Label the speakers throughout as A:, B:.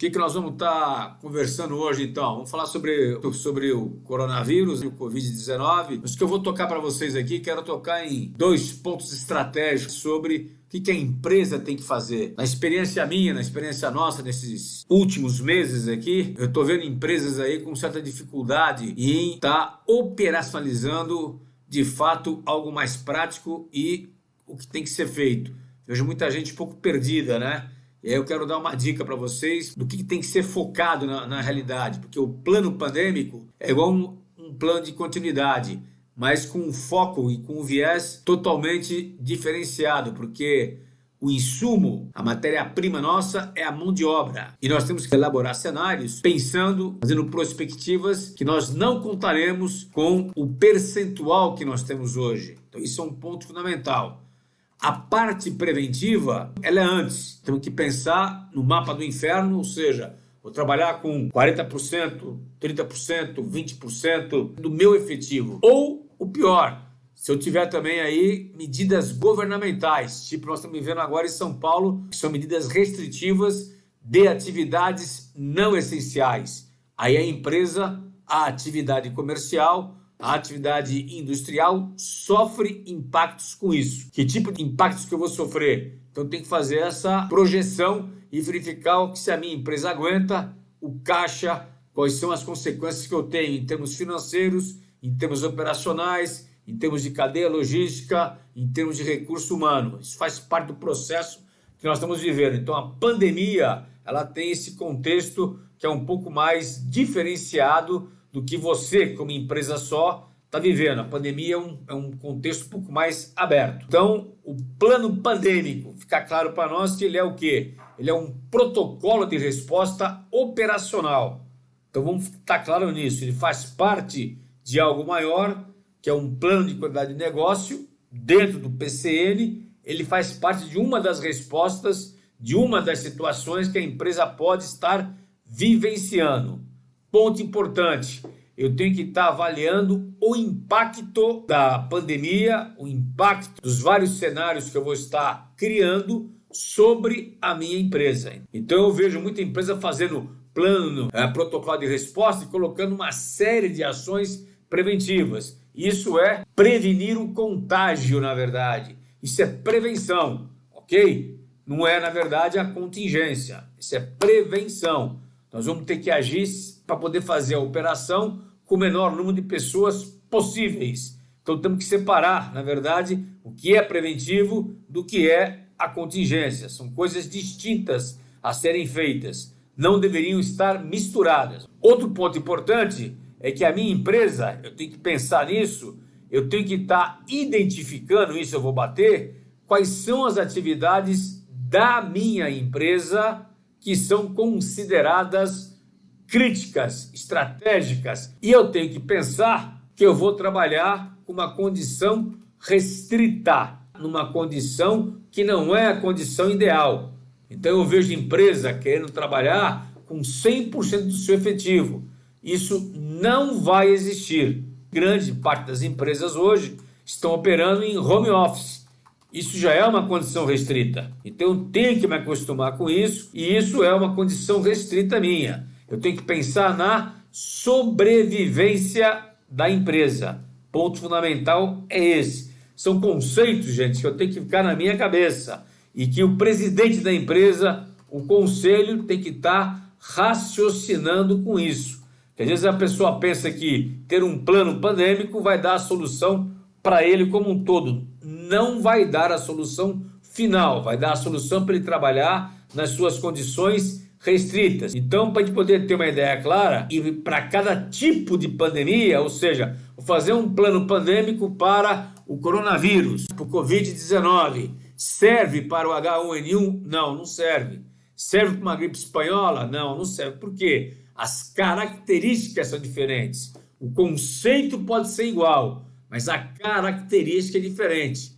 A: que nós vamos estar conversando hoje, então? Vamos falar sobre o coronavírus e o Covid-19. Mas o que eu vou tocar para vocês aqui, quero tocar em 2 pontos estratégicos sobre o que a empresa tem que fazer. Na experiência minha, na experiência nossa, nesses últimos meses aqui, eu estou vendo empresas aí com certa dificuldade em estar operacionalizando, de fato, algo mais prático e o que tem que ser feito. Vejo muita gente um pouco perdida, né? E aí eu quero dar uma dica para vocês do que tem que ser focado na realidade, porque o plano pandêmico é igual um plano de continuidade, mas com um foco e com um viés totalmente diferenciado, porque o insumo, a matéria-prima nossa é a mão de obra. E nós temos que elaborar cenários pensando, fazendo prospectivas que nós não contaremos com o percentual que nós temos hoje. Então isso é um ponto fundamental. A parte preventiva, ela é antes. Temos que pensar no mapa do inferno, ou seja, vou trabalhar com 40%, 30%, 20% do meu efetivo. Ou o pior, se eu tiver também aí medidas governamentais, tipo nós estamos vendo agora em São Paulo, que são medidas restritivas de atividades não essenciais. Aí a empresa, a atividade comercial, a atividade industrial sofre impactos com isso. Que tipo de impactos que eu vou sofrer? Então tem que fazer essa projeção e verificar se a minha empresa aguenta, o caixa, quais são as consequências que eu tenho em termos financeiros, em termos operacionais, em termos de cadeia logística, em termos de recurso humano. Isso faz parte do processo que nós estamos vivendo. Então a pandemia, ela tem esse contexto que é um pouco mais diferenciado do que você, como empresa só, está vivendo. A pandemia é um contexto um pouco mais aberto. Então, o plano pandêmico, fica claro para nós que ele é o quê? Ele é um protocolo de resposta operacional. Então, vamos estar claro nisso. Ele faz parte de algo maior, que é um plano de qualidade de negócio, dentro do PCN. Ele faz parte de uma das respostas, de uma das situações que a empresa pode estar vivenciando. Ponto importante, eu tenho que estar avaliando o impacto da pandemia, o impacto dos vários cenários que eu vou estar criando sobre a minha empresa. Então eu vejo muita empresa fazendo plano, protocolo de resposta e colocando uma série de ações preventivas. Isso é prevenir o contágio, na verdade. Isso é prevenção, ok? Não é, na verdade, a contingência. Isso é prevenção. Nós vamos ter que agir para poder fazer a operação com o menor número de pessoas possíveis. Então temos que separar, na verdade, o que é preventivo do que é a contingência. São coisas distintas a serem feitas. Não deveriam estar misturadas. Outro ponto importante é que a minha empresa, eu tenho que pensar nisso, eu tenho que estar identificando, isso eu vou bater, quais são as atividades da minha empresa que são consideradas críticas, estratégicas. E eu tenho que pensar que eu vou trabalhar com uma condição restrita, numa condição que não é a condição ideal. Então eu vejo empresa querendo trabalhar com 100% do seu efetivo. Isso não vai existir. Grande parte das empresas hoje estão operando em home office. Isso já é uma condição restrita. Então eu tenho que me acostumar com isso e isso é uma condição restrita minha. Eu tenho que pensar na sobrevivência da empresa. Ponto fundamental é esse. São conceitos, gente, que eu tenho que ficar na minha cabeça e que o presidente da empresa, o conselho, tem que estar raciocinando com isso. Porque às vezes a pessoa pensa que ter um plano pandêmico vai dar a solução para ele como um todo. Não vai dar a solução final, vai dar a solução para ele trabalhar nas suas condições restritas. Então, para a gente poder ter uma ideia clara, e para cada tipo de pandemia, ou seja, vou fazer um plano pandêmico para o coronavírus, para o Covid-19, serve para o H1N1? Não, não serve. Serve para uma gripe espanhola? Não, não serve. Por quê? As características são diferentes. O conceito pode ser igual, mas a característica é diferente.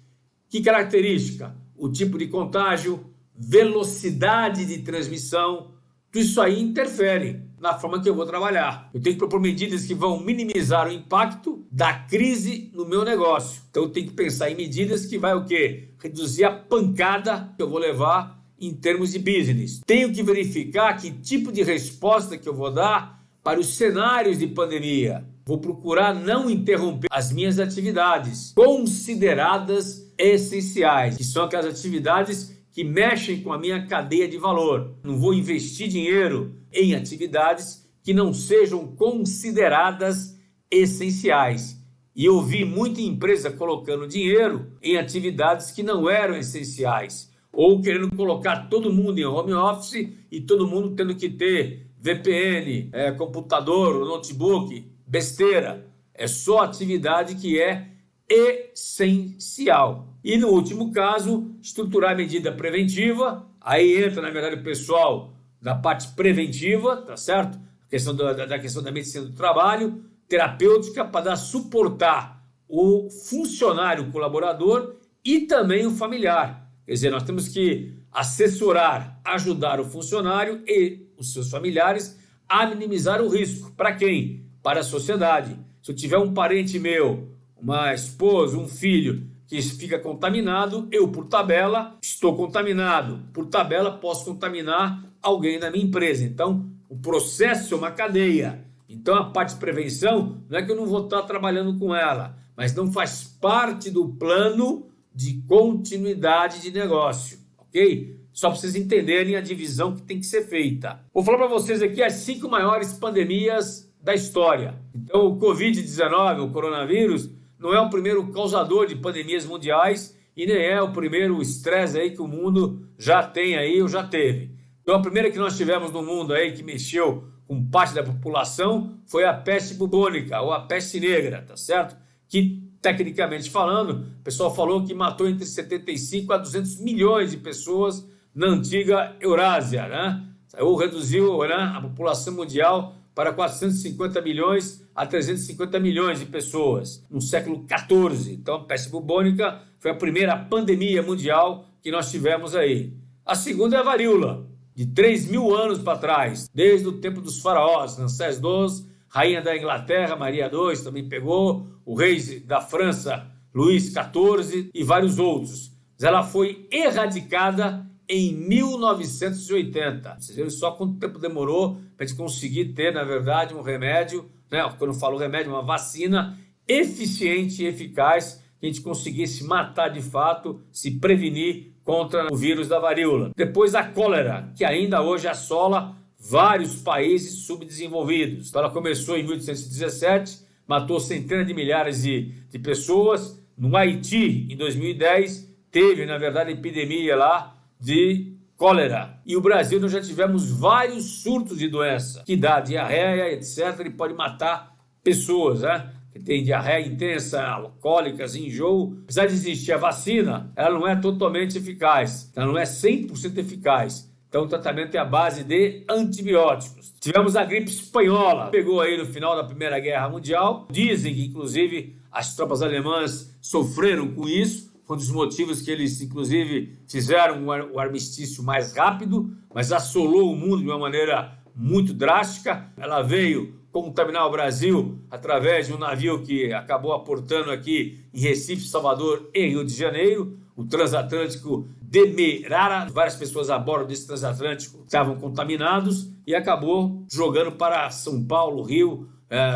A: Que característica? O tipo de contágio, velocidade de transmissão, tudo isso aí interfere na forma que eu vou trabalhar. Eu tenho que propor medidas que vão minimizar o impacto da crise no meu negócio. Então eu tenho que pensar em medidas que vai o quê? Reduzir a pancada que eu vou levar em termos de business. Tenho que verificar que tipo de resposta que eu vou dar para os cenários de pandemia. Vou procurar não interromper as minhas atividades consideradas essenciais, que são aquelas atividades que mexem com a minha cadeia de valor. Não vou investir dinheiro em atividades que não sejam consideradas essenciais. E eu vi muita empresa colocando dinheiro em atividades que não eram essenciais, ou querendo colocar todo mundo em home office e todo mundo tendo que ter VPN, computador, notebook, besteira. É só atividade que é essencial. E no último caso, estruturar a medida preventiva. Aí entra, na verdade, o pessoal da parte preventiva, tá certo? A questão da questão da medicina do trabalho, terapêutica, para suportar o funcionário, o colaborador e também o familiar. Quer dizer, nós temos que assessorar, ajudar o funcionário e os seus familiares a minimizar o risco. Para quem? Para a sociedade. Se eu tiver um parente meu, uma esposa, um filho que fica contaminado, eu, por tabela, estou contaminado. Por tabela, posso contaminar alguém na minha empresa. Então, o processo é uma cadeia. Então, a parte de prevenção não é que eu não vou estar trabalhando com ela, mas não faz parte do plano de continuidade de negócio, ok? Só para vocês entenderem a divisão que tem que ser feita. Vou falar para vocês aqui as 5 maiores pandemias da história. Então, o Covid-19, o coronavírus, não é o primeiro causador de pandemias mundiais e nem é o primeiro estresse aí que o mundo já tem aí ou já teve. Então, a primeira que nós tivemos no mundo aí que mexeu com parte da população foi a peste bubônica ou a peste negra, tá certo? Que, tecnicamente falando, o pessoal falou que matou entre 75 a 200 milhões de pessoas na antiga Eurásia, né? Ou reduziu, né, a população mundial para 450 milhões a 350 milhões de pessoas no século XIV. Então, a peste bubônica foi a primeira pandemia mundial que nós tivemos aí. A segunda é a varíola, de 3.000 anos para trás, desde o tempo dos faraós, Ramsés II, rainha da Inglaterra, Maria II, também pegou, o rei da França, Luís XIV e vários outros. Mas ela foi erradicada em 1980. Vocês viram só quanto tempo demorou para a gente conseguir ter, na verdade, um remédio, né? Quando eu falo remédio, uma vacina eficiente e eficaz, que a gente conseguisse matar de fato, se prevenir contra o vírus da varíola. Depois a cólera, que ainda hoje assola vários países subdesenvolvidos. Então, ela começou em 1817, matou centenas de milhares de pessoas. No Haiti, em 2010, teve, na verdade, epidemia lá de cólera. E o Brasil, nós já tivemos vários surtos de doença, que dá diarreia, etc. E pode matar pessoas, né? Que tem diarreia intensa, cólicas, enjoo. Apesar de existir a vacina, ela não é totalmente eficaz. Ela não é 100% eficaz. Então, o tratamento é à base de antibióticos. Tivemos a gripe espanhola, pegou aí no final da Primeira Guerra Mundial. Dizem que, inclusive, as tropas alemãs sofreram com isso. Foi um dos motivos que eles, inclusive, fizeram o armistício mais rápido, mas assolou o mundo de uma maneira muito drástica. Ela veio contaminar o Brasil através de um navio que acabou aportando aqui em Recife, Salvador e Rio de Janeiro, o transatlântico Demerara. Várias pessoas a bordo desse transatlântico estavam contaminados e acabou jogando para São Paulo, Rio,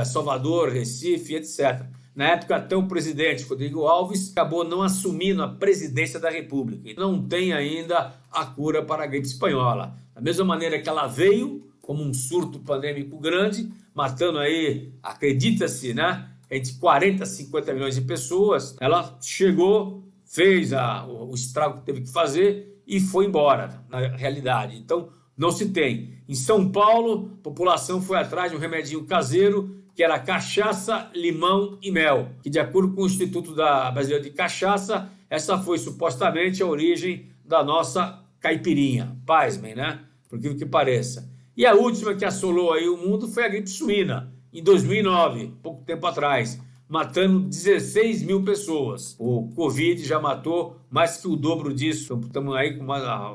A: Salvador, Recife, etc. Na época, até o presidente Rodrigo Alves acabou não assumindo a presidência da República. Não tem ainda a cura para a gripe espanhola. Da mesma maneira que ela veio, como um surto pandêmico grande, matando aí, acredita-se, né, entre 40 a 50 milhões de pessoas, ela chegou, fez o estrago que teve que fazer e foi embora, na realidade. Então, não se tem. Em São Paulo, a população foi atrás de um remedinho caseiro, que era cachaça, limão e mel, que, de acordo com o Instituto Brasileiro de Cachaça, essa foi supostamente a origem da nossa caipirinha. Pasmem, né? Por aquilo que pareça. E a última que assolou aí o mundo foi a gripe suína, em 2009, pouco tempo atrás, matando 16 mil pessoas. O Covid já matou mais que o dobro disso. Então, estamos aí com,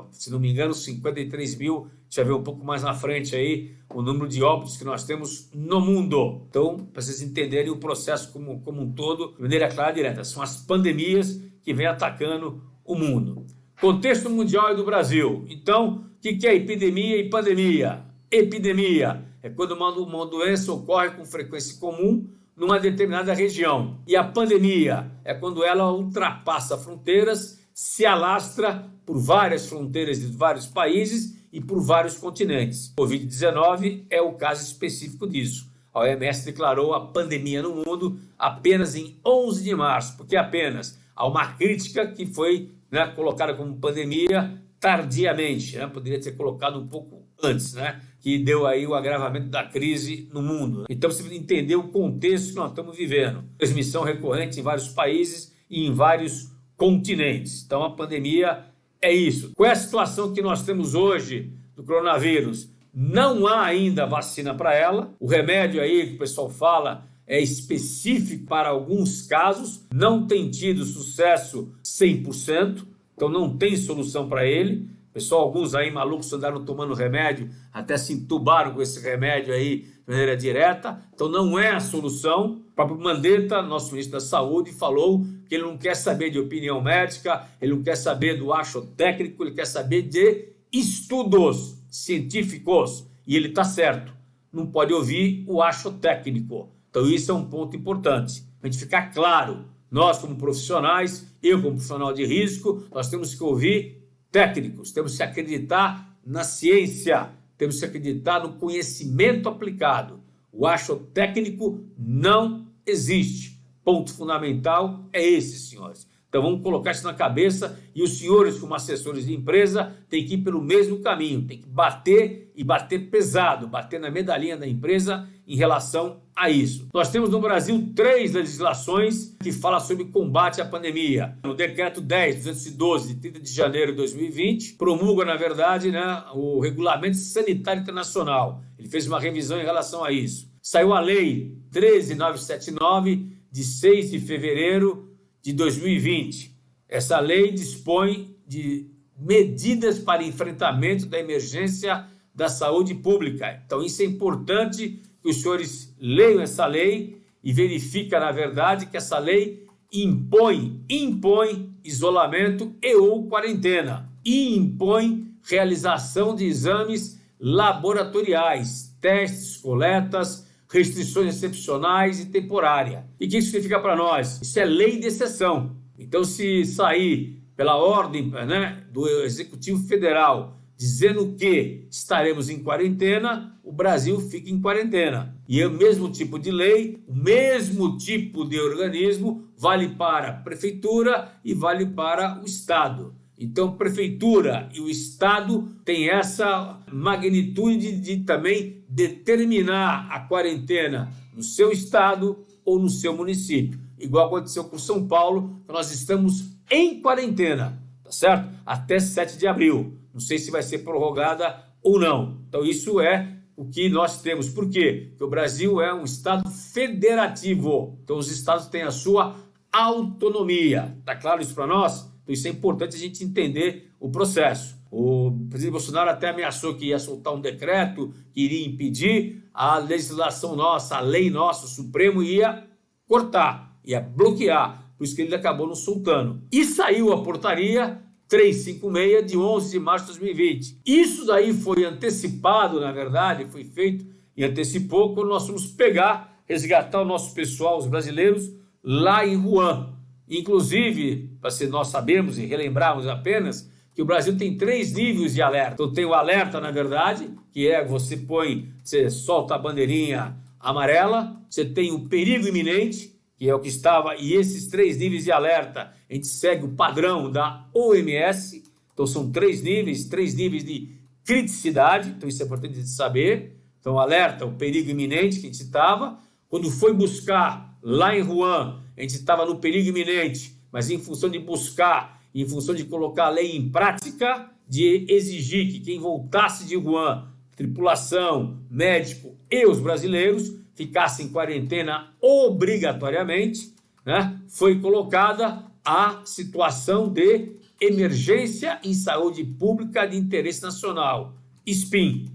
A: se não me engano, 53 mil. Já vê um pouco mais na frente aí o número de óbitos que nós temos no mundo. Então, para vocês entenderem o processo como um todo, de maneira clara e direta, são as pandemias que vêm atacando o mundo. Contexto mundial e do Brasil. Então, o que é epidemia e pandemia? Epidemia é quando uma doença ocorre com frequência comum numa determinada região. E a pandemia é quando ela ultrapassa fronteiras, se alastra por várias fronteiras de vários países e por vários continentes. O Covid-19 é o caso específico disso. A OMS declarou a pandemia no mundo apenas em 11 de março, porque apenas há uma crítica que foi colocada como pandemia tardiamente, poderia ter colocado um pouco antes, que deu aí o agravamento da crise no mundo. Então você precisa entender o contexto que nós estamos vivendo. Transmissão recorrente em vários países e em vários continentes. Então a pandemia é isso. Qual é a situação que nós temos hoje do coronavírus? Não há ainda vacina para ela. O remédio aí que o pessoal fala é específico para alguns casos, não tem tido sucesso 100%, então não tem solução para ele. Pessoal, alguns aí malucos andaram tomando remédio, até se entubaram com esse remédio aí de maneira direta, então não é a solução. O próprio Mandetta, nosso ministro da Saúde, falou que ele não quer saber de opinião médica, ele não quer saber do acho técnico, ele quer saber de estudos científicos, e ele está certo, não pode ouvir o acho técnico. Então isso é um ponto importante, a gente ficar claro, nós como profissionais, eu como profissional de risco, nós temos que ouvir técnicos, temos que acreditar na ciência, temos que acreditar no conhecimento aplicado. O acho técnico não existe. Ponto fundamental é esse, senhores. Então vamos colocar isso na cabeça e os senhores como assessores de empresa têm que ir pelo mesmo caminho, tem que bater e bater pesado, bater na medalhinha da empresa em relação a isso. Nós temos no Brasil 3 legislações que falam sobre combate à pandemia. O decreto 10.212 de 30 de janeiro de 2020 promulga, na verdade, o Regulamento Sanitário Internacional. Ele fez uma revisão em relação a isso. Saiu a Lei 13.979 de 6 de fevereiro de 2020. Essa lei dispõe de medidas para enfrentamento da emergência da saúde pública. Então isso é importante que os senhores leiam essa lei e verifiquem, na verdade, que essa lei impõe isolamento e ou quarentena e impõe realização de exames laboratoriais, testes, coletas, restrições excepcionais e temporárias. E o que isso significa para nós? Isso é lei de exceção. Então, se sair pela ordem do Executivo Federal dizendo que estaremos em quarentena, o Brasil fica em quarentena. E é o mesmo tipo de lei, o mesmo tipo de organismo vale para a Prefeitura e vale para o Estado. Então, a Prefeitura e o Estado têm essa magnitude de também determinar a quarentena no seu estado ou no seu município. Igual aconteceu com São Paulo, nós estamos em quarentena, tá certo? Até 7 de abril. Não sei se vai ser prorrogada ou não. Então, isso é o que nós temos. Por quê? Porque o Brasil é um estado federativo. Então, os estados têm a sua autonomia. Tá claro isso para nós? Então, isso é importante a gente entender o processo. O presidente Bolsonaro até ameaçou que ia soltar um decreto que iria impedir a legislação nossa, a lei nossa, o Supremo ia cortar, ia bloquear. Por isso que ele acabou não soltando. E saiu a portaria 356 de 11 de março de 2020. Isso daí foi antecipado, na verdade, foi feito e antecipou quando nós fomos resgatar o nosso pessoal, os brasileiros, lá em Wuhan. Inclusive, nós sabemos e relembrarmos apenas que o Brasil tem 3 níveis de alerta. Então tem o alerta, na verdade, que é você solta a bandeirinha amarela, você tem o perigo iminente, que é o que estava, e esses 3 níveis de alerta, a gente segue o padrão da OMS, então são 3 níveis de criticidade, então isso é importante de saber. Então o alerta, o perigo iminente que a gente estava, quando foi buscar lá em Wuhan, a gente estava no perigo iminente, mas em função de buscar, em função de colocar a lei em prática, de exigir que quem voltasse de Wuhan, tripulação, médico e os brasileiros, ficassem em quarentena obrigatoriamente, foi colocada a situação de emergência em saúde pública de interesse nacional, SPIN.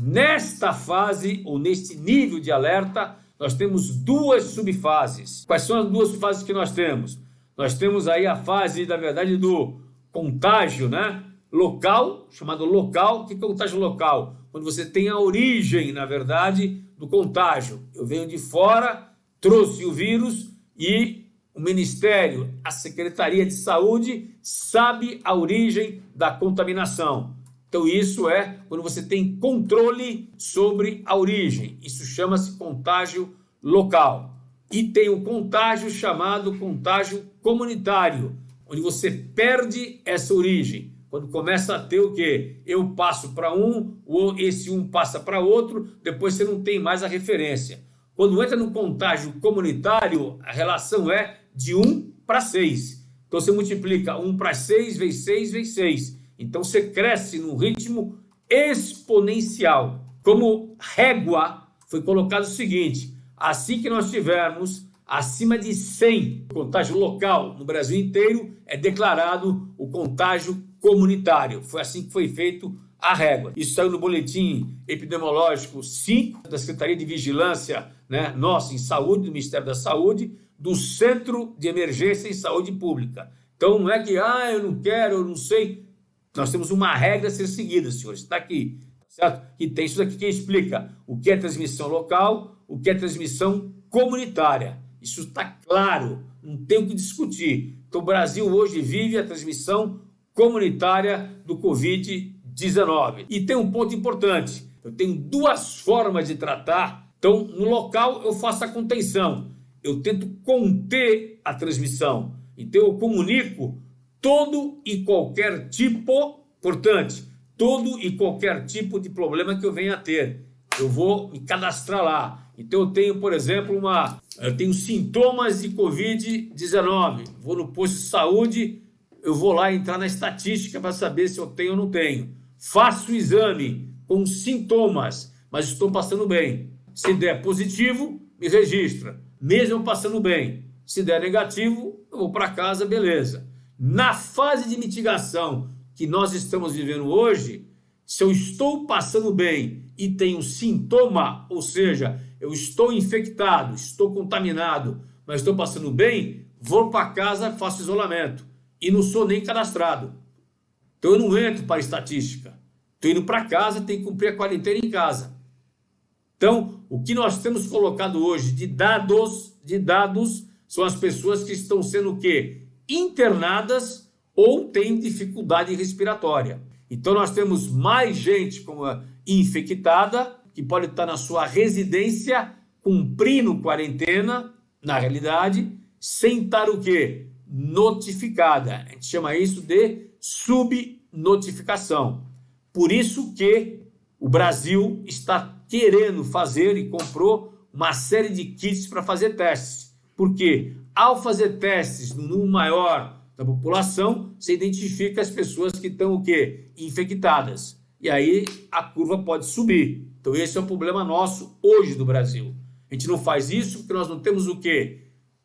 A: Nesta fase, ou neste nível de alerta, nós temos 2 subfases. Quais são as 2 subfases que nós temos? Nós temos aí a fase, na verdade, do contágio, né, local, chamado local. O que é contágio local? Quando você tem a origem, na verdade, do contágio. Eu venho de fora, trouxe o vírus e o Ministério, a Secretaria de Saúde, sabe a origem da contaminação. Então, isso é quando você tem controle sobre a origem. Isso chama-se contágio local. E tem o contágio chamado contágio comunitário, onde você perde essa origem. Quando começa a ter o quê? Eu passo para um, ou esse um passa para outro, depois você não tem mais a referência. Quando entra no contágio comunitário, a relação é de 1 para 6. Então você multiplica 1 para 6, vezes 6, vezes 6. Então você cresce num ritmo exponencial. Como régua, foi colocado o seguinte: assim que nós tivermos acima de 100 contágio local no Brasil inteiro, é declarado o contágio comunitário. Foi assim que foi feito a régua. Isso saiu no boletim epidemiológico 5 da Secretaria de Vigilância, né, nossa, em saúde, do Ministério da Saúde, do Centro de Emergência em Saúde Pública. Então não é que, eu não quero, eu não sei. Nós temos uma regra a ser seguida, senhores. Está aqui, certo? E tem isso daqui que explica o que é transmissão local, o que é transmissão comunitária. Isso está claro, não tem o que discutir. Então o Brasil hoje vive a transmissão comunitária do Covid-19. E tem um ponto importante: eu tenho duas formas de tratar. Então, no local eu faço a contenção, eu tento conter a transmissão. Então eu comunico todo e qualquer tipo, importante, todo e qualquer tipo de problema que eu venha a ter. Eu vou me cadastrar lá. Então eu tenho, por exemplo, eu tenho sintomas de Covid-19. Vou no posto de saúde, eu vou lá entrar na estatística para saber se eu tenho ou não tenho. Faço o exame com sintomas, mas estou passando bem. Se der positivo, me registra, mesmo eu passando bem. Se der negativo, eu vou para casa, beleza. Na fase de mitigação que nós estamos vivendo hoje, se eu estou passando bem e tenho sintoma, ou seja, eu estou infectado, estou contaminado, mas estou passando bem, vou para casa, faço isolamento e não sou nem cadastrado. Então eu não entro para a estatística. Estou indo para casa, tenho que cumprir a quarentena em casa. Então, o que nós temos colocado hoje de dados são as pessoas que estão sendo o quê? Internadas ou têm dificuldade respiratória. Então nós temos mais gente como infectada, que pode estar na sua residência, cumprindo quarentena, na realidade, sem estar o quê? Notificada. A gente chama isso de subnotificação. Por isso que o Brasil está querendo fazer e comprou uma série de kits para fazer testes. Porque ao fazer testes no número maior da população, você identifica as pessoas que estão o quê? Infectadas. E aí a curva pode subir. Então esse é o problema nosso hoje do Brasil. A gente não faz isso porque nós não temos o quê?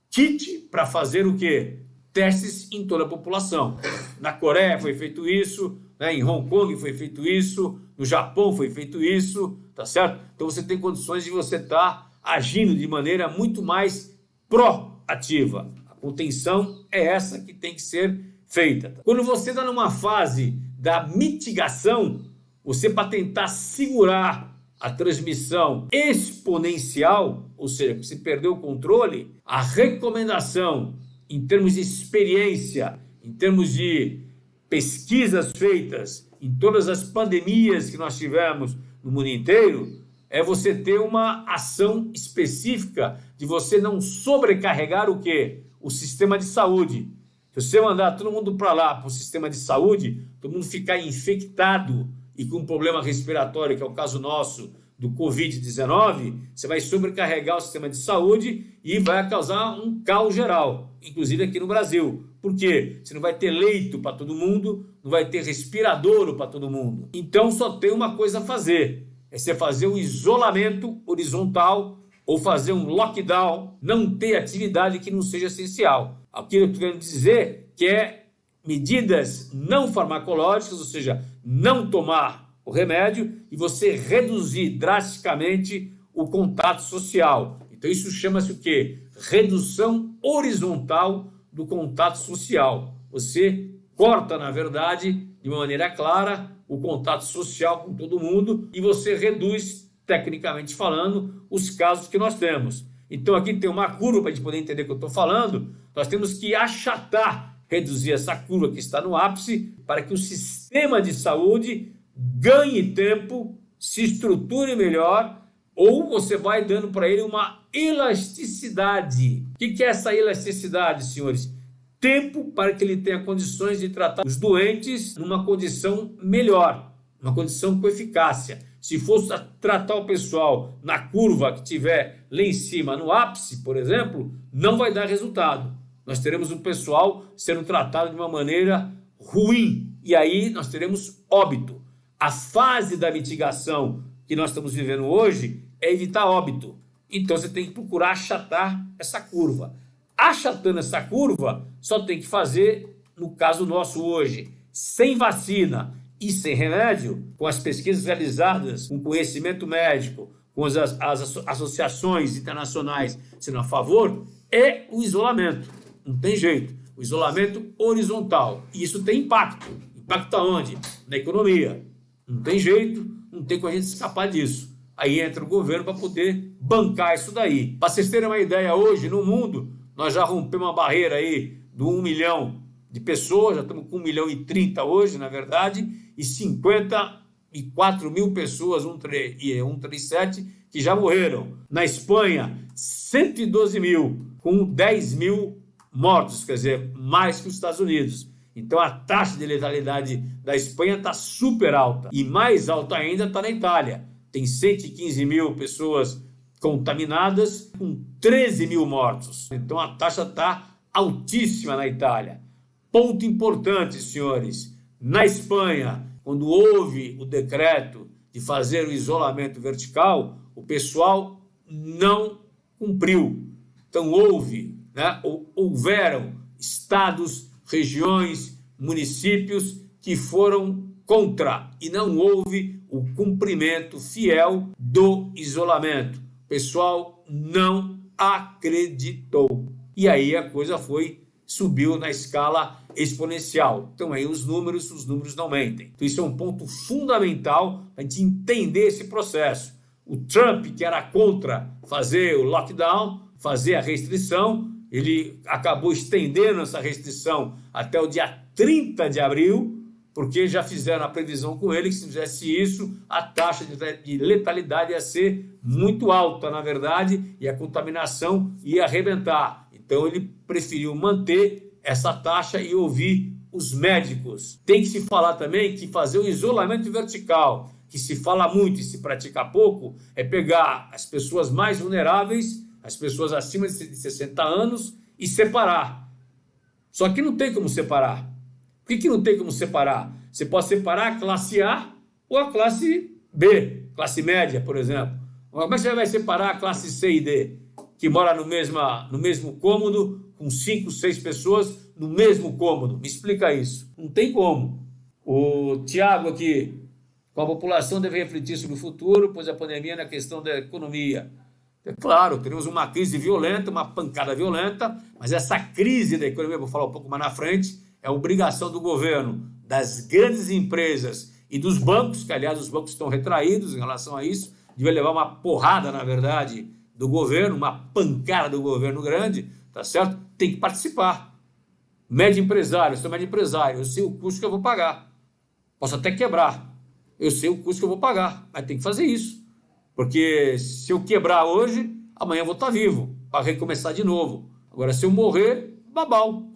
A: Kit para fazer o quê? Testes em toda a população. Na Coreia foi feito isso, né? Em Hong Kong foi feito isso, no Japão foi feito isso, tá certo? Então você tem condições de você estar agindo de maneira muito mais proativa. A contenção é essa que tem que ser feita. Quando você está numa fase da mitigação, você, para tentar segurar a transmissão exponencial, ou seja, você perdeu o controle, a recomendação em termos de experiência, em termos de pesquisas feitas em todas as pandemias que nós tivemos no mundo inteiro, é você ter uma ação específica de você não sobrecarregar o quê? O sistema de saúde. Se você mandar todo mundo para lá, para o sistema de saúde, todo mundo ficar infectado e com problema respiratório, que é o caso nosso do Covid-19, você vai sobrecarregar o sistema de saúde e vai causar um caos geral, inclusive aqui no Brasil. Por quê? Você não vai ter leito para todo mundo, não vai ter respirador para todo mundo. Então só tem uma coisa a fazer, é você fazer um isolamento horizontal ou fazer um lockdown, não ter atividade que não seja essencial. Aqui eu estou querendo dizer que é medidas não farmacológicas, ou seja, não tomar o remédio e você reduzir drasticamente o contato social. Então isso chama-se o quê? Redução horizontal do contato social. Você corta, na verdade, de uma maneira clara, o contato social com todo mundo e você reduz, tecnicamente falando, os casos que nós temos. Então aqui tem uma curva para a gente poder entender o que eu estou falando. Nós temos que achatar, reduzir essa curva que está no ápice para que o sistema de saúde ganhe tempo, se estruture melhor, ou você vai dando para ele uma elasticidade. O que é essa elasticidade, senhores? Tempo para que ele tenha condições de tratar os doentes numa condição melhor, uma condição com eficácia. Se fosse tratar o pessoal na curva que tiver lá em cima, no ápice, por exemplo, não vai dar resultado. Nós teremos o pessoal sendo tratado de uma maneira ruim e aí nós teremos óbito. A fase da mitigação que nós estamos vivendo hoje é evitar óbito. Então você tem que procurar achatar essa curva. Achatando essa curva, só tem que fazer, no caso nosso hoje, sem vacina e sem remédio, com as pesquisas realizadas, com conhecimento médico, com as associações internacionais sendo a favor, é o isolamento. Não tem jeito. O isolamento horizontal. E isso tem impacto. Impacto aonde? Na economia. Não tem jeito, não tem como a gente escapar disso. Aí entra o governo para poder bancar isso daí. Para vocês terem uma ideia, hoje no mundo, nós já rompemos uma barreira aí do 1 milhão de pessoas, já estamos com 1.030.000 hoje, na verdade, e 54 mil pessoas, 137, que já morreram. Na Espanha, 112 mil, com 10 mil mortos, quer dizer, mais que os Estados Unidos. Então a taxa de letalidade da Espanha está super alta. E mais alta ainda está na Itália. Tem 115 mil pessoas contaminadas, com 13 mil mortos. Então a taxa está altíssima na Itália. Ponto importante, senhores. Na Espanha, quando houve o decreto de fazer o isolamento vertical, o pessoal não cumpriu. Então houveram estados, regiões, municípios que foram contra e não houve o cumprimento fiel do isolamento. O pessoal não acreditou. E aí a coisa subiu na escala exponencial. Então aí os números não mentem. Então isso é um ponto fundamental para a gente entender esse processo. O Trump, que era contra fazer o lockdown, fazer a restrição, ele acabou estendendo essa restrição até o dia 30 de abril, porque já fizeram a previsão com ele que se fizesse isso, a taxa de letalidade ia ser muito alta, na verdade, e a contaminação ia arrebentar. Então ele preferiu manter essa taxa e ouvir os médicos. Tem que se falar também que fazer o isolamento vertical, que se fala muito e se pratica pouco, é pegar as pessoas mais vulneráveis, as pessoas acima de 60 anos e separar. Só que não tem como separar. Por que não tem como separar? Você pode separar a classe A ou a classe B, classe média, por exemplo. Como é que você vai separar a classe C e D, que mora no mesmo cômodo, com 5, 6 pessoas no mesmo cômodo? Me explica isso. Não tem como. O Tiago aqui, com a população deve refletir sobre o futuro, pois a pandemia é na questão da economia. É claro, teremos uma crise violenta, uma pancada violenta, mas essa crise da economia, vou falar um pouco mais na frente, é obrigação do governo, das grandes empresas e dos bancos, que aliás os bancos estão retraídos em relação a isso, devia levar uma porrada, na verdade, do governo, uma pancada do governo grande, tá certo? Tem que participar. Médio empresário, eu sou médio empresário, eu sei o custo que eu vou pagar. Posso até quebrar, eu sei o custo que eu vou pagar, mas tem que fazer isso. Porque se eu quebrar hoje, amanhã eu vou estar vivo, para recomeçar de novo. Agora, se eu morrer, babau.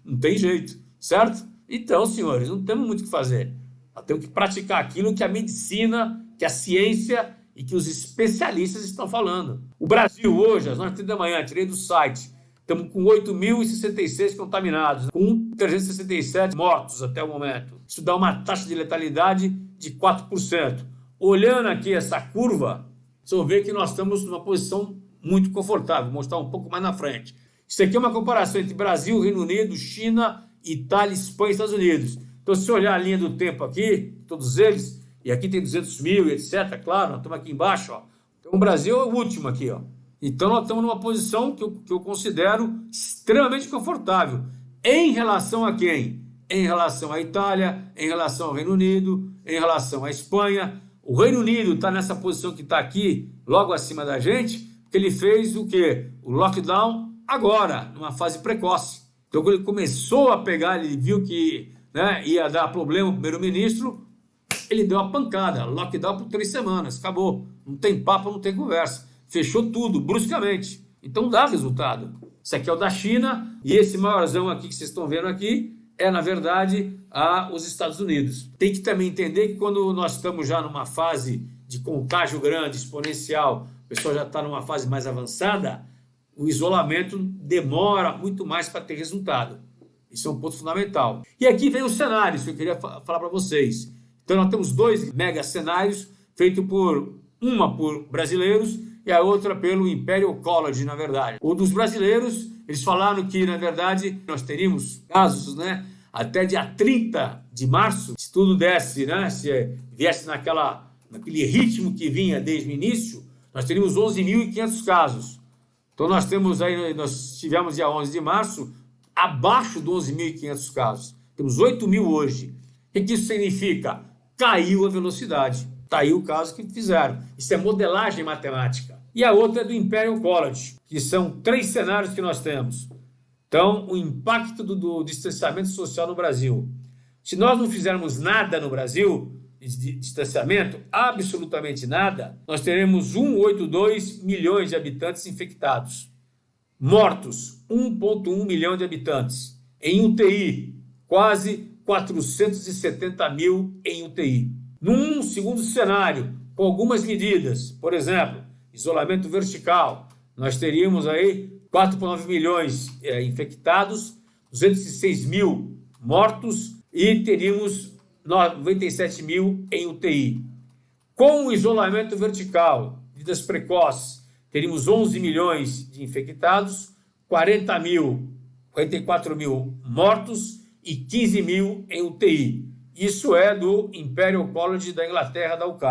A: Não tem jeito, certo? Então, senhores, não temos muito o que fazer. Nós temos que praticar aquilo que a medicina, que a ciência e que os especialistas estão falando. O Brasil hoje, às 9h30 da manhã, tirei do site, estamos com 8.066 contaminados, com 367 mortos até o momento. Isso dá uma taxa de letalidade de 4%. Olhando aqui essa curva, vocês vão ver que nós estamos numa posição muito confortável. Vou mostrar um pouco mais na frente. Isso aqui é uma comparação entre Brasil, Reino Unido, China, Itália, Espanha e Estados Unidos. Então, se você olhar a linha do tempo aqui, todos eles, e aqui tem 200 mil, etc., claro, nós estamos aqui embaixo, ó. Então, o Brasil é o último aqui, ó. Então, nós estamos numa posição que eu considero extremamente confortável. Em relação a quem? em relação à Itália, em relação ao Reino Unido, em relação à Espanha. O Reino Unido está nessa posição que está aqui, logo acima da gente, porque ele fez o quê? O lockdown agora, numa fase precoce. Então, quando ele começou a pegar, ele viu que, né, ia dar problema ao primeiro-ministro, ele deu a pancada, lockdown por 3 semanas, acabou. Não tem papo, não tem conversa. Fechou tudo, bruscamente. Então dá resultado. Esse aqui é o da China, e esse maiorzão aqui que vocês estão vendo aqui é, na verdade, os Estados Unidos. Tem que também entender que quando nós estamos já numa fase de contágio grande, exponencial, o pessoal já está numa fase mais avançada, o isolamento demora muito mais para ter resultado. Isso é um ponto fundamental. E aqui vem os cenários que eu queria falar para vocês. Então nós temos 2 mega cenários, feitos uma por brasileiros e a outra pelo Imperial College, na verdade. O dos brasileiros, eles falaram que, na verdade, nós teríamos casos, né, até dia 30 de março, se tudo desse, né, se viesse naquele ritmo que vinha desde o início, nós teríamos 11.500 casos. Então nós tivemos dia 11 de março abaixo de 11.500 casos. Temos 8.000 hoje. O que isso significa? Caiu a velocidade. Está aí o caso que fizeram. Isso é modelagem matemática. E a outra é do Imperial College, que são 3 cenários que nós temos. Então, o impacto do distanciamento social no Brasil. Se nós não fizermos nada no Brasil, de distanciamento, absolutamente nada, nós teremos 1,82 milhões de habitantes infectados. Mortos, 1,1 milhão de habitantes. Em UTI, quase 470 mil em UTI. Num segundo cenário, com algumas medidas, por exemplo, isolamento vertical, nós teríamos aí 4,9 milhões infectados, 206 mil mortos e teríamos 97 mil em UTI. Com o isolamento vertical, medidas precoces, teríamos 11 milhões de infectados, 44 mil mortos e 15 mil em UTI. Isso é do Imperial College da Inglaterra, da UK,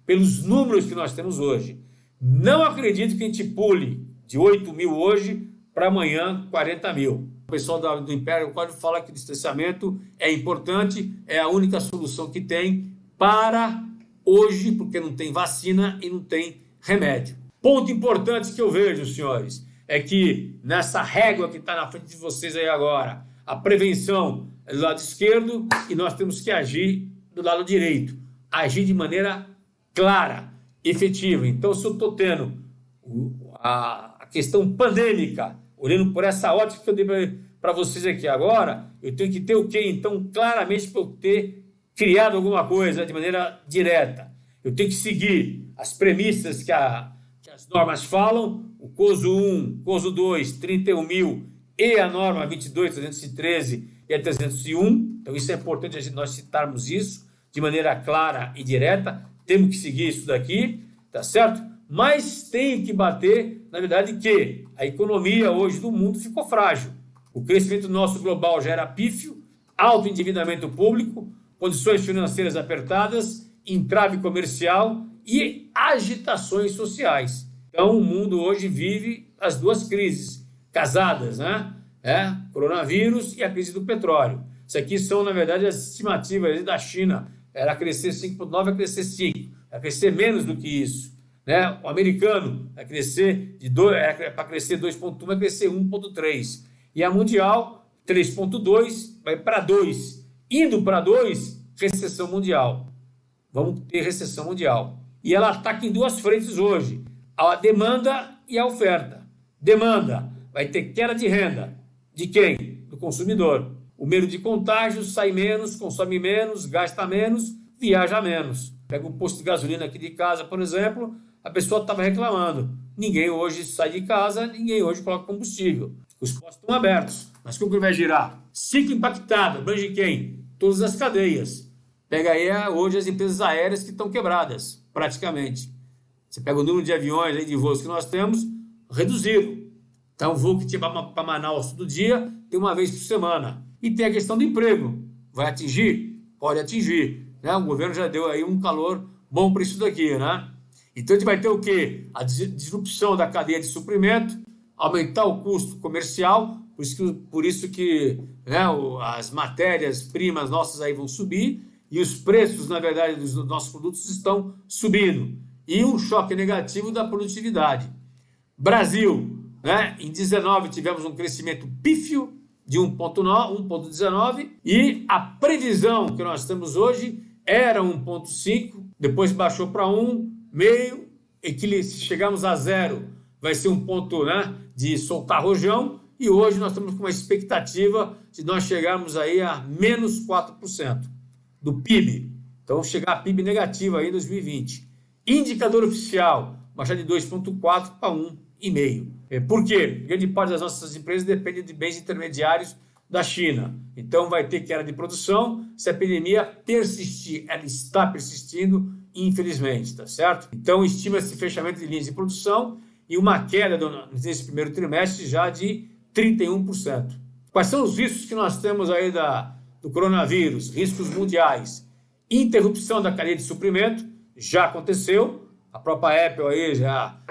A: pelos números que nós temos hoje. Não acredito que a gente pule de 8.000 hoje para amanhã 40.000. O pessoal do Imperial College fala que o distanciamento é importante, é a única solução que tem para hoje, porque não tem vacina e não tem remédio. Ponto importante que eu vejo, senhores, é que nessa régua que está na frente de vocês aí agora, a prevenção é do lado esquerdo e nós temos que agir do lado direito. Agir de maneira clara, efetiva. Então, se eu estou tendo a questão pandêmica, olhando por essa ótica que eu dei para vocês aqui agora, eu tenho que ter o quê? Então, claramente, para eu ter criado alguma coisa de maneira direta. Eu tenho que seguir as premissas que as normas falam, o COSO 1, COSO 2, 31 mil e a norma 22, 313 e a 301. Então, isso é importante nós citarmos isso de maneira clara e direta. Temos que seguir isso daqui, tá certo? Mas tem que bater, na verdade, que a economia hoje do mundo ficou frágil. O crescimento nosso global já era pífio, alto endividamento público, condições financeiras apertadas, entrave comercial e agitações sociais. Então, o mundo hoje vive as 2 crises casadas, né? Coronavírus e a crise do petróleo. Isso aqui são, na verdade, as estimativas da China. Era crescer 5,9, vai crescer 5. Vai crescer menos do que isso. Né? O americano vai crescer para crescer 2,1, vai crescer 1,3. E a mundial, 3,2, vai para 2. Indo para 2, recessão mundial. Vamos ter recessão mundial. E ela ataca em 2 frentes hoje. A demanda e a oferta. Demanda, vai ter queda de renda. De quem? Do consumidor. O medo de contágio, sai menos, consome menos, gasta menos, viaja menos. Pega um posto de gasolina aqui de casa, por exemplo, a pessoa estava reclamando. Ninguém hoje sai de casa, ninguém hoje coloca combustível. Os postos estão abertos, mas como que vai girar? Ciclo impactado, abrange quem? Todas as cadeias. Pega aí hoje as empresas aéreas que estão quebradas, praticamente. Você pega o número de aviões, de voos que nós temos, reduziram. Então, o voo que tinha para Manaus todo dia, tem uma vez por semana. E tem a questão do emprego. Vai atingir? Pode atingir. Né? O governo já deu aí um calor bom para isso daqui, né? Então, a gente vai ter o quê? A disrupção da cadeia de suprimento, aumentar o custo comercial, Por isso que né, as matérias-primas nossas aí vão subir e os preços, na verdade, dos nossos produtos estão subindo. E um choque negativo da produtividade. Brasil, né, em 19 tivemos um crescimento pífio de 1,19 e a previsão que nós temos hoje era 1,5, depois baixou para 1,5, e que se chegarmos a 0 vai ser um ponto, né, de soltar rojão, e hoje nós estamos com uma expectativa de nós chegarmos aí a menos 4% do PIB. Então, chegar a PIB negativo aí em 2020. Indicador oficial, baixar de 2,4 para 1,5. Por quê? Grande parte das nossas empresas depende de bens intermediários da China. Então, vai ter queda de produção se a epidemia persistir. Ela está persistindo, infelizmente, tá certo? Então, estima-se fechamento de linhas de produção e uma queda nesse primeiro trimestre já de 31%. Quais são os riscos que nós temos aí do coronavírus? Riscos mundiais. Interrupção da cadeia de suprimento, já aconteceu. A própria Apple aí já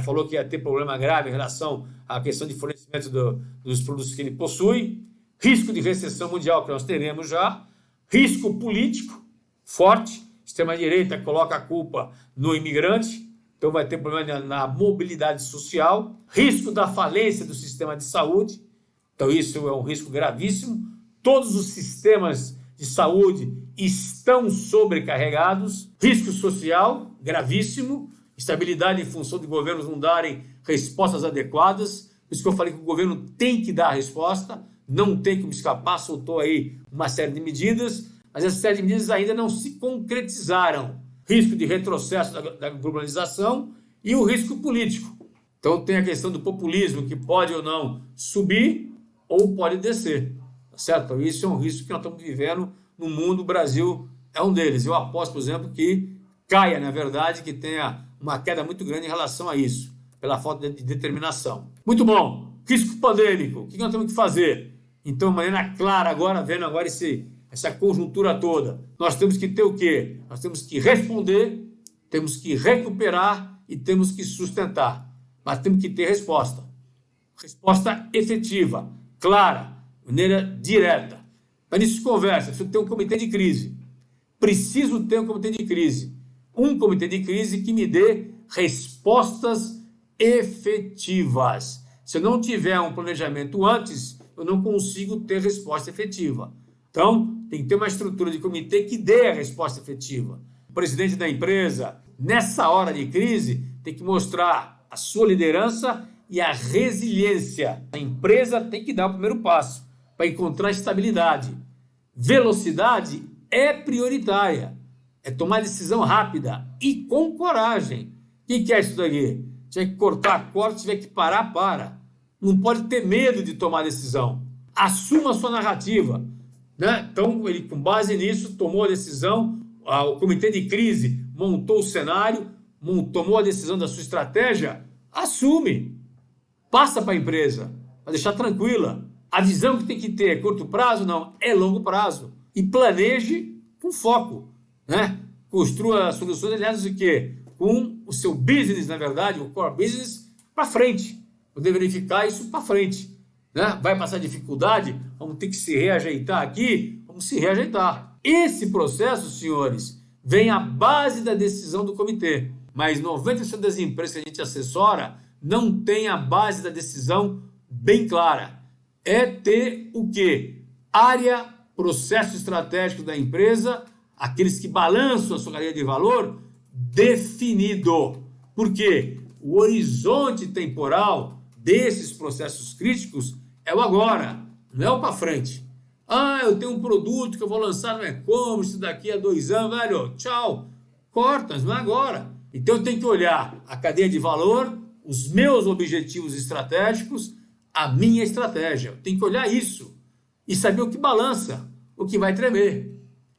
A: falou que ia ter problema grave em relação à questão de fornecimento dos produtos que ele possui. Risco de recessão mundial que nós teremos já. Risco político forte. Extrema-direita coloca a culpa no imigrante. Então vai ter problema na mobilidade social. Risco da falência do sistema de saúde. Então isso é um risco gravíssimo. Todos os sistemas de saúde estão sobrecarregados. Risco social gravíssimo. Instabilidade em função de governos não darem respostas adequadas. Por isso que eu falei que o governo tem que dar a resposta. Não tem como escapar. Soltou aí uma série de medidas. Mas essas série de medidas ainda não se concretizaram. Risco de retrocesso da globalização e o risco político. Então tem a questão do populismo, que pode ou não subir ou pode descer. Tá certo? Então isso é um risco que nós estamos vivendo no mundo. O Brasil é um deles. Eu aposto, por exemplo, que caia, na verdade, que tenha uma queda muito grande em relação a isso, pela falta de determinação. Muito bom. Risco pandêmico. O que nós temos que fazer? Então, de maneira clara, agora, vendo agora essa conjuntura toda, nós temos que ter o quê? Nós temos que responder, temos que recuperar e temos que sustentar. Mas temos que ter resposta. Resposta efetiva, clara, de maneira direta. Para isso se conversa, preciso ter um comitê de crise. Preciso ter um comitê de crise. Um comitê de crise que me dê respostas efetivas. Se eu não tiver um planejamento antes, eu não consigo ter resposta efetiva. Então, tem que ter uma estrutura de comitê que dê a resposta efetiva. O presidente da empresa, nessa hora de crise, tem que mostrar a sua liderança e a resiliência. A empresa tem que dar o primeiro passo para encontrar estabilidade. Velocidade é prioritária. É tomar decisão rápida e com coragem. Quem quer isso daqui? Se tiver que cortar a corda, se tiver que parar, para. Não pode ter medo de tomar decisão. Assuma a sua narrativa. Né? Então, ele, com base nisso, tomou a decisão, o comitê de crise montou o cenário, tomou a decisão da sua estratégia, assume, passa para a empresa, para deixar tranquila. A visão que tem que ter é curto prazo? Não, é longo prazo. E planeje com foco. Né? Construa soluções, aliás, o quê? Com o seu business, na verdade, o core business, para frente. Poder verificar isso para frente. Né? Vai passar dificuldade, vamos ter que se reajeitar aqui, vamos se reajeitar. Esse processo, senhores, vem à base da decisão do comitê, mas 90% das empresas que a gente assessora não tem a base da decisão bem clara. É ter o quê? Área, processo estratégico da empresa, aqueles que balançam a sua cadeia de valor, definido. Por quê? O horizonte temporal desses processos críticos é o agora, não é o para frente. Eu tenho um produto que eu vou lançar no e-commerce daqui a 2 anos, velho, tchau, corta, não é agora. Então eu tenho que olhar a cadeia de valor, os meus objetivos estratégicos, a minha estratégia. Eu tenho que olhar isso e saber o que balança, o que vai tremer.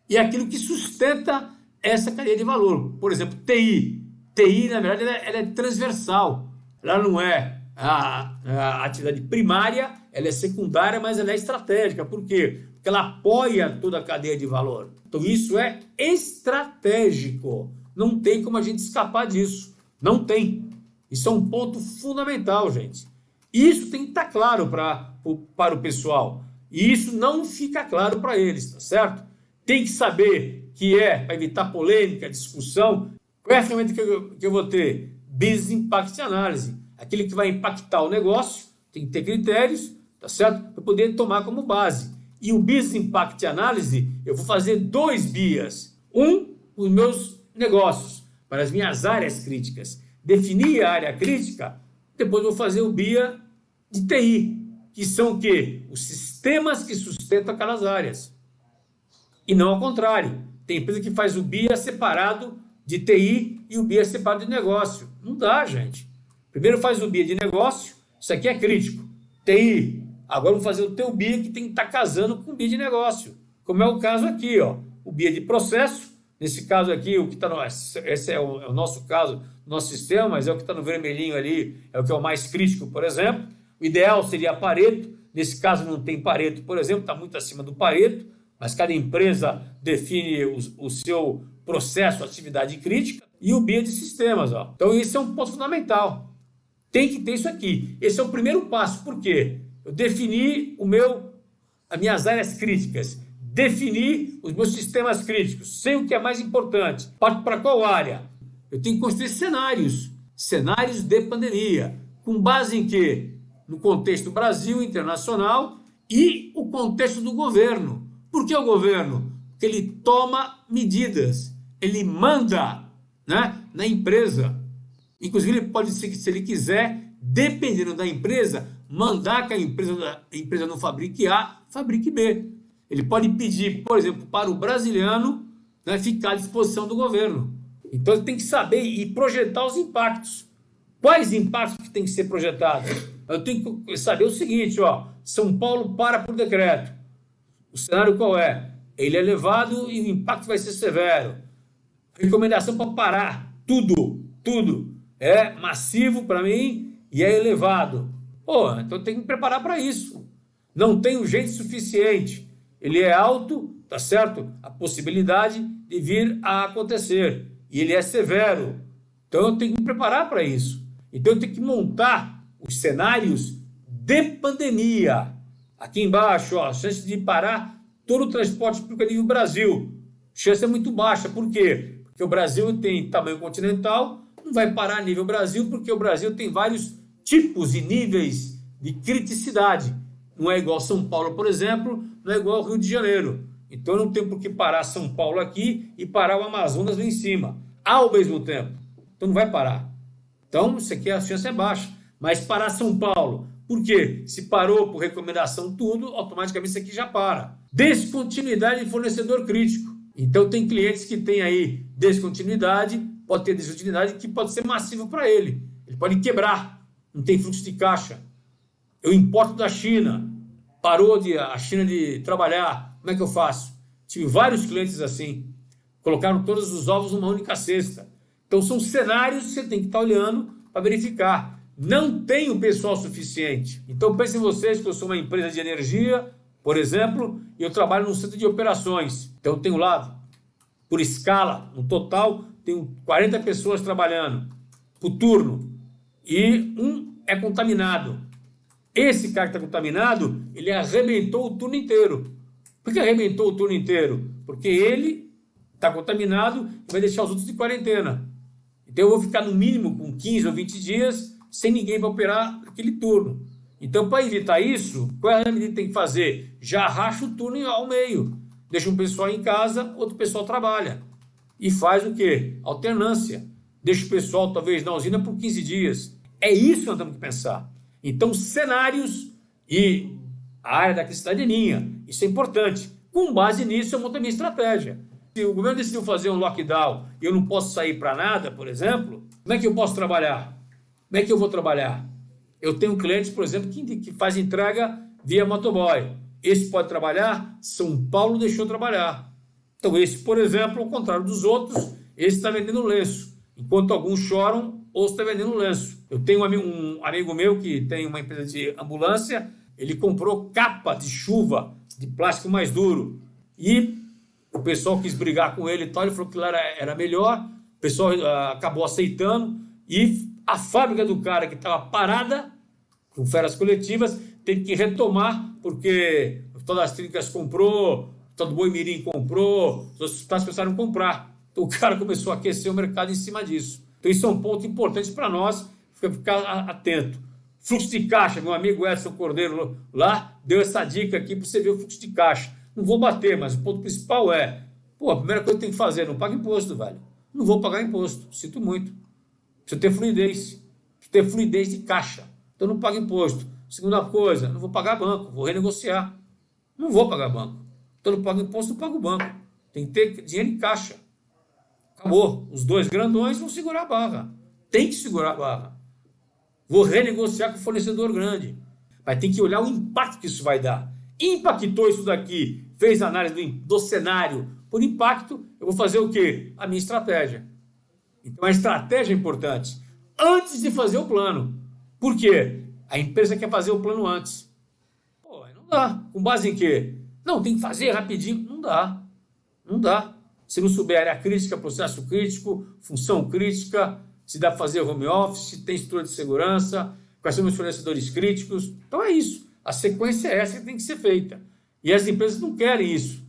A: E aquilo que sustenta essa cadeia de valor. Por exemplo, TI. TI, na verdade, ela é transversal. Ela não é a atividade primária, ela é secundária, mas ela é estratégica. Por quê? Porque ela apoia toda a cadeia de valor. Então isso é estratégico. Não tem como a gente escapar disso. Não tem. Isso é um ponto fundamental, gente. Isso tem que estar claro para para o pessoal. E isso não fica claro para eles, tá certo? Tem que saber que para evitar polêmica, discussão. Qual é a ferramenta que eu vou ter? Business Impact Analysis. Aquele que vai impactar o negócio, tem que ter critérios, tá certo? Para poder tomar como base. E o Business Impact Analysis, eu vou fazer 2 BIAs. Os meus negócios, para as minhas áreas críticas. Definir a área crítica, depois vou fazer o BIA de TI, que são o quê? Os sistemas que sustentam aquelas áreas. E não ao contrário. Tem empresa que faz o BIA separado de TI e o BIA separado de negócio. Não dá, gente. Primeiro faz o BIA de negócio, isso aqui é crítico. TI, agora vamos fazer o teu BIA que tem que estar casando com o BIA de negócio. Como é o caso aqui, ó. O BIA de processo, nesse caso aqui, o que está no... Esse é o nosso caso, nosso sistema, mas é o que está no vermelhinho ali, é o que é o mais crítico, por exemplo. O ideal seria Pareto, nesse caso não tem Pareto, por exemplo, está muito acima do Pareto, mas cada empresa define o seu processo, atividade crítica, e o BIA de sistemas. Ó. Então, esse é um ponto fundamental. Tem que ter isso aqui. Esse é o primeiro passo. Por quê? Eu defini as minhas áreas críticas, defini os meus sistemas críticos, sei o que é mais importante. Parto para qual área? Eu tenho que construir cenários de pandemia. Com base em quê? No contexto Brasil, internacional e o contexto do governo. Por que o governo? Porque ele toma medidas, ele manda, né, na empresa. Inclusive, ele pode, se ele quiser, dependendo da empresa, mandar que a empresa não fabrique A, fabrique B. Ele pode pedir, por exemplo, para o brasiliano, né, ficar à disposição do governo. Então, ele tem que saber e projetar os impactos. Quais impactos que tem que ser projetados? Eu tenho que saber o seguinte, ó, São Paulo para por decreto. O cenário qual é? Ele é elevado e o impacto vai ser severo. Recomendação para parar. Tudo. É massivo para mim e é elevado. Pô, então eu tenho que me preparar para isso. Não tem urgente suficiente. Ele é alto, tá certo? A possibilidade de vir a acontecer. E ele é severo. Então eu tenho que me preparar para isso. Então eu tenho que montar os cenários de pandemia. Aqui embaixo, ó, a chance de parar todo o transporte público a nível Brasil. A chance é muito baixa. Por quê? Porque o Brasil tem tamanho continental, não vai parar a nível Brasil, porque o Brasil tem vários tipos e níveis de criticidade. Não é igual São Paulo, por exemplo, não é igual ao Rio de Janeiro. Então não tem por que parar São Paulo aqui e parar o Amazonas lá em cima, ao mesmo tempo. Então não vai parar. Então isso aqui a chance é baixa. Mas parar São Paulo, por quê? Se parou por recomendação tudo, automaticamente isso aqui já para. Descontinuidade de fornecedor crítico. Então tem clientes que têm aí descontinuidade, pode ter descontinuidade que pode ser massivo para ele. Ele pode quebrar, não tem fluxo de caixa. Eu importo da China, parou a China de trabalhar, como é que eu faço? Tive vários clientes assim, colocaram todos os ovos numa única cesta. Então são cenários que você tem que estar olhando para verificar. Não tenho pessoal suficiente. Então pensem vocês que eu sou uma empresa de energia, por exemplo, e eu trabalho num centro de operações. Então eu tenho lá, por escala, no total, tenho 40 pessoas trabalhando por turno e um é contaminado. Esse cara que está contaminado, ele arrebentou o turno inteiro. Por que arrebentou o turno inteiro? Porque ele está contaminado e vai deixar os outros de quarentena. Então eu vou ficar no mínimo com 15 ou 20 dias sem ninguém para operar aquele turno. Então, para evitar isso, qual é a medida que tem que fazer? Já racha o turno ao meio. Deixa um pessoal em casa, outro pessoal trabalha. E faz o quê? Alternância. Deixa o pessoal, talvez, na usina por 15 dias. É isso que nós temos que pensar. Então, cenários e a área da criticidade é minha. Isso é importante. Com base nisso, eu monto a minha estratégia. Se o governo decidiu fazer um lockdown e eu não posso sair para nada, por exemplo, como é que eu posso trabalhar? Como é que eu vou trabalhar? Eu tenho clientes, por exemplo, que faz entrega via motoboy. Esse pode trabalhar? São Paulo deixou trabalhar. Então, esse, por exemplo, ao contrário dos outros, esse está vendendo lenço. Enquanto alguns choram, outros estão vendendo lenço. Eu tenho um amigo meu que tem uma empresa de ambulância, ele comprou capa de chuva de plástico mais duro. E o pessoal quis brigar com ele e tal, ele falou que lá era melhor, o pessoal acabou aceitando e a fábrica do cara que estava parada com férias coletivas, tem que retomar, porque todas as clínicas comprou, todo Boi Mirim comprou, os hospitais começaram a comprar. Então o cara começou a aquecer o mercado em cima disso. Então isso é um ponto importante para nós, ficar atento. Fluxo de caixa, meu amigo Edson Cordeiro lá deu essa dica aqui para você ver o fluxo de caixa. Não vou bater, mas o ponto principal é, a primeira coisa que tem que fazer, não paga imposto, velho. Não vou pagar imposto, sinto muito. Preciso ter fluidez, de caixa. Então não paga imposto. Segunda coisa, não vou pagar banco, vou renegociar. Não vou pagar banco. Então não pago imposto, não pago banco. Tem que ter dinheiro em caixa. Acabou. Os dois grandões vão segurar a barra. Tem que segurar a barra. Vou renegociar com o fornecedor grande. Mas tem que olhar o impacto que isso vai dar. Impactou isso daqui, fez análise do cenário por impacto, eu vou fazer o quê? A minha estratégia. Então a estratégia é importante. Antes de fazer o plano. Por quê? A empresa quer fazer o plano antes. Não dá. Com base em quê? Não, tem que fazer rapidinho. Não dá. Não dá. Se não souber área crítica, processo crítico, função crítica, se dá para fazer home office, se tem estrutura de segurança, quais são os fornecedores críticos. Então é isso. A sequência é essa que tem que ser feita. E as empresas não querem isso.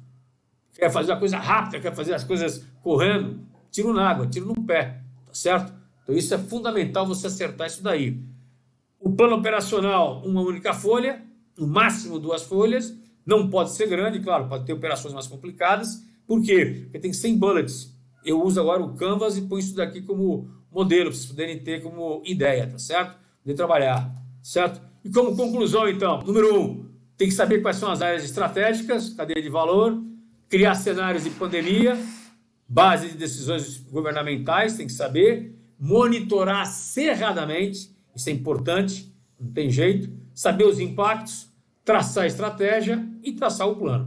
A: Quer fazer a coisa rápida, quer fazer as coisas correndo. Tiro na água, tiro no pé. Tá certo? Então isso é fundamental você acertar isso daí. O plano operacional, uma única folha, no máximo 2 folhas. Não pode ser grande, claro, pode ter operações mais complicadas. Por quê? Porque tem 100 bullets. Eu uso agora o Canvas e ponho isso daqui como modelo, para vocês poderem ter como ideia, tá certo? Poder trabalhar, certo? E como conclusão, então, número 1, tem que saber quais são as áreas estratégicas, cadeia de valor, criar cenários de pandemia, base de decisões governamentais, tem que saber, monitorar cerradamente, isso é importante, não tem jeito, saber os impactos, traçar a estratégia e traçar o plano.